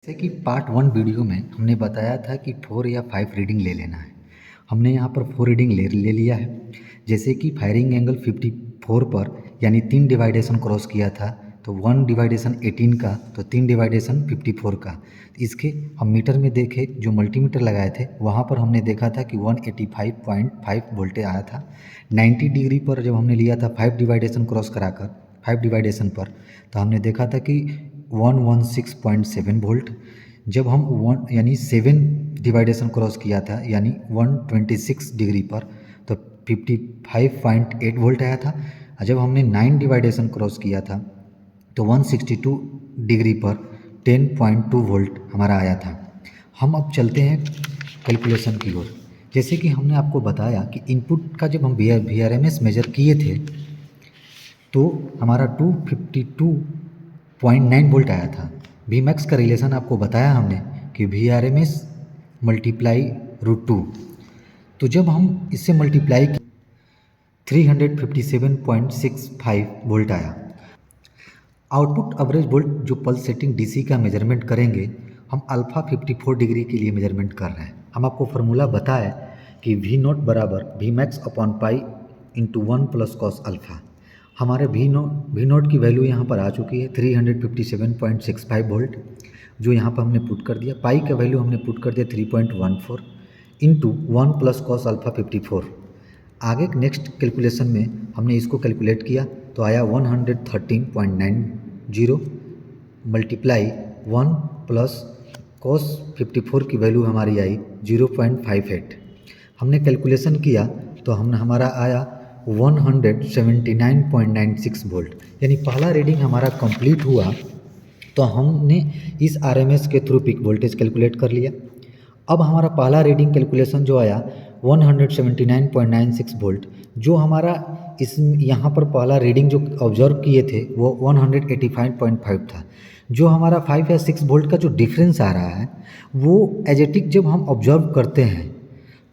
जैसे कि part 1 video में हमने बताया था कि 4 या 5 रीडिंग ले लेना है। हमने यहाँ पर 4 रीडिंग ले लिया है। जैसे कि फायरिंग एंगल 54 पर यानी 3 डिवाइडेशन क्रॉस किया था, तो 1 डिवाइडेशन 18 का, तो 3 डिवाइडेशन 54 का। इसके हम मीटर में देखे, जो मल्टीमीटर लगाए थे वहाँ पर हमने देखा था कि 185.5 वोल्टेज आया था। 90 डिग्री पर जब हमने लिया था 5 डिवाइडेशन क्रॉस कराकर 5 डिवाइडेशन पर, तो हमने देखा था कि 116.7 वोल्ट। जब हम 1 यानी 7 डिवाइडेशन क्रॉस किया था यानी 126 डिग्री पर, तो 55.8 वोल्ट आया था। और जब हमने 9 डिवाइडेशन क्रॉस किया था तो 162 डिग्री पर 10.2 वोल्ट हमारा आया था। हम अब चलते हैं कैलकुलेशन की ओर। जैसे कि हमने आपको बताया कि इनपुट का जब हम VRMS मेजर किए थे तो हमारा 252.9 वोल्ट आया था। Vmax का रिलेशन आपको बताया हमने कि VRMS मल्टीप्लाई √2। तो जब हम इससे मल्टीप्लाई 357.65 वोल्ट आया। आउटपुट एवरेज वोल्ट जो पल्स सेटिंग DC का मेजरमेंट करेंगे, हम अल्फ़ा 54 डिग्री के लिए मेजरमेंट कर रहे हैं। हम आपको फार्मूला बताए कि V0 बराबर Vmax upon pi into 1 plus cos alpha. हमारे V0 की वैल्यू यहाँ पर आ चुकी है 357.65 वोल्ट, जो यहाँ पर हमने पुट कर दिया। पाई का वैल्यू हमने पुट कर दिया 3.14 इंटू 1 प्लस कॉस अल्फ़ा 54। आगे नेक्स्ट कैलकुलेशन में हमने इसको कैलकुलेट किया तो आया 113.90 मल्टीप्लाई 1 प्लस कॉस 54 की वैल्यू हमारी आई 0.58। हमने कैलकुलेशन किया तो हमारा आया 179.96 वोल्ट। यानी पहला रीडिंग हमारा कंप्लीट हुआ तो हमने इस RMS के थ्रू पीक वोल्टेज कैलकुलेट कर लिया। अब हमारा पहला रीडिंग कैलकुलेशन जो आया 179.96 वोल्ट, जो हमारा इस यहाँ पर पहला रीडिंग जो ऑब्जर्व किए थे वो 185.5 था। जो हमारा 5 या 6 वोल्ट का जो डिफरेंस आ रहा है वो एजेटिक जब हम ऑब्जर्व करते हैं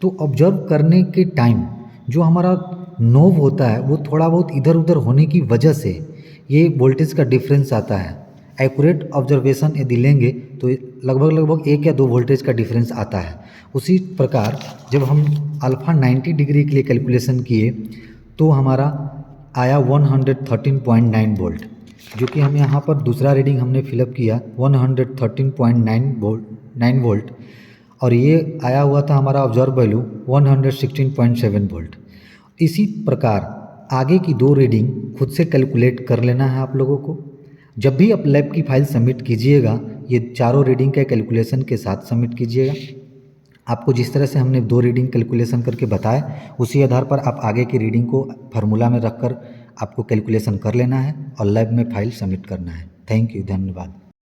तो ऑब्जर्व करने के टाइम जो हमारा नोब होता है वो थोड़ा बहुत इधर उधर होने की वजह से ये वोल्टेज का डिफरेंस आता है। एक्यूरेट ऑब्जर्वेशन यदि लेंगे तो लगभग 1 या 2 वोल्टेज का डिफरेंस आता है। उसी प्रकार जब हम अल्फ़ा 90 डिग्री के लिए कैलकुलेशन किए तो हमारा आया 113.9 वोल्ट, जो कि हम यहाँ पर दूसरा रीडिंग हमने फिलअप किया 113.9 वोल्ट, और ये आया हुआ था हमारा ऑब्जर्व वैल्यू 116.7 वोल्ट। इसी प्रकार आगे की 2 रीडिंग खुद से कैलकुलेट कर लेना है आप लोगों को। जब भी आप लैब की फाइल सबमिट कीजिएगा ये चारों रीडिंग के कैलकुलेशन के साथ सबमिट कीजिएगा। आपको जिस तरह से हमने 2 रीडिंग कैलकुलेशन करके बताया उसी आधार पर आप आगे की रीडिंग को फार्मूला में रखकर आपको कैलकुलेशन कर लेना है और लैब में फाइल सबमिट करना है। थैंक यू, धन्यवाद।